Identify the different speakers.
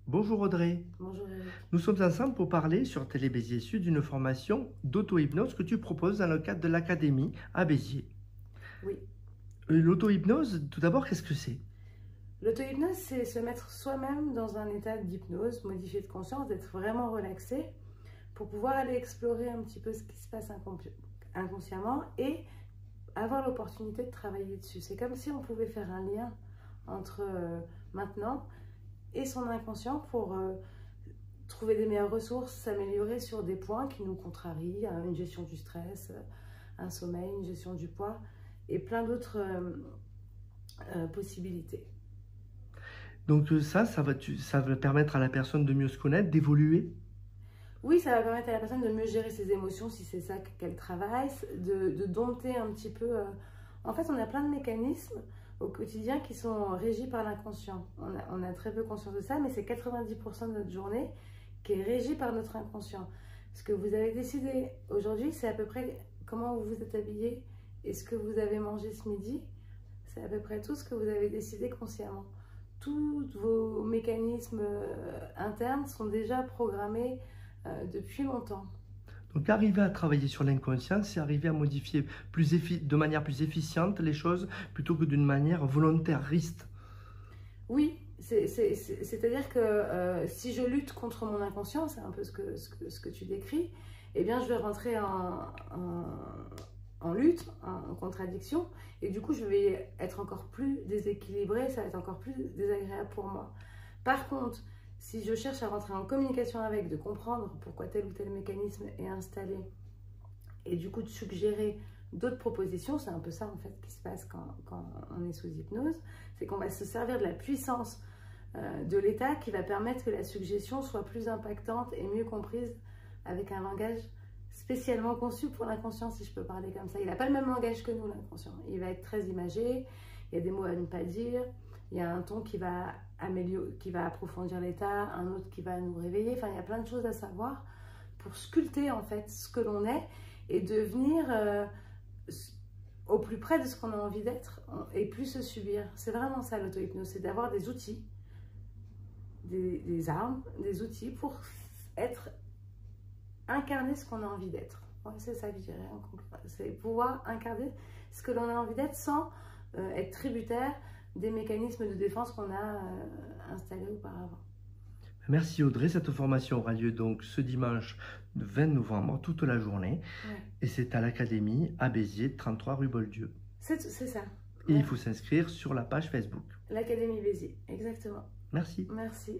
Speaker 1: Bonjour Audrey,
Speaker 2: Bonjour Eric.
Speaker 1: nous sommes ensemble pour parler sur Télé Béziers Sud d'une formation d'auto-hypnose que tu proposes dans le cadre de l'académie à Béziers.
Speaker 2: Oui.
Speaker 1: L'auto-hypnose, tout d'abord, qu'est-ce que c'est?
Speaker 2: L'auto-hypnose, c'est se mettre soi-même dans un état d'hypnose, modifié de conscience, d'être vraiment relaxé pour pouvoir aller explorer un petit peu ce qui se passe inconsciemment et avoir l'opportunité de travailler dessus. C'est comme si on pouvait faire un lien entre maintenant et son inconscient pour trouver des meilleures ressources, s'améliorer sur des points qui nous contrarient, une gestion du stress, un sommeil, une gestion du poids et plein d'autres possibilités.
Speaker 1: Donc ça va permettre à la personne de mieux se connaître, d'évoluer.
Speaker 2: Oui, ça va permettre à la personne de mieux gérer ses émotions si c'est ça qu'elle travaille, de dompter un petit peu. En fait, on a plein de mécanismes au quotidien qui sont régis par l'inconscient. On a très peu conscience de ça, mais c'est 90% de notre journée qui est régie par notre inconscient. Ce que vous avez décidé aujourd'hui, c'est à peu près comment vous vous êtes habillé et ce que vous avez mangé ce midi. C'est à peu près tout ce que vous avez décidé consciemment. Tous vos mécanismes internes sont déjà programmés depuis longtemps.
Speaker 1: Donc arriver à travailler sur l'inconscient, c'est arriver à modifier de manière plus efficiente les choses plutôt que d'une manière volontariste.
Speaker 2: Oui, c'est-à-dire que si je lutte contre mon inconscient, c'est un peu ce que tu décris, eh bien je vais rentrer en lutte, en contradiction, et du coup je vais être encore plus déséquilibrée, ça va être encore plus désagréable pour moi. Par contre, si je cherche à rentrer en communication avec, de comprendre pourquoi tel ou tel mécanisme est installé, et du coup de suggérer d'autres propositions, c'est un peu ça en fait qui se passe quand on est sous hypnose, c'est qu'on va se servir de la puissance de l'état qui va permettre que la suggestion soit plus impactante et mieux comprise avec un langage spécialement conçu pour l'inconscient, si je peux parler comme ça. Il n'a pas le même langage que nous, l'inconscient. Il va être très imagé, il y a des mots à ne pas dire, il y a un ton qui va approfondir l'état, un autre qui va nous réveiller. Enfin, il y a plein de choses à savoir pour sculpter en fait ce que l'on est et devenir au plus près de ce qu'on a envie d'être et plus se subir. C'est vraiment ça l'auto-hypnose, c'est d'avoir des outils, des armes, des outils pour incarner ce qu'on a envie d'être. Ouais, c'est ça que je dirais en conclusion. C'est pouvoir incarner ce que l'on a envie d'être sans être tributaire des mécanismes de défense qu'on a installés auparavant.
Speaker 1: Merci Audrey, cette formation aura lieu donc ce dimanche 20 novembre, toute la journée,
Speaker 2: Ouais.
Speaker 1: et c'est à l'académie à Béziers, 33 rue Boldieu.
Speaker 2: C'est ça.
Speaker 1: Et il faut s'inscrire sur la page Facebook.
Speaker 2: L'Académie Béziers, exactement.
Speaker 1: Merci.
Speaker 2: Merci.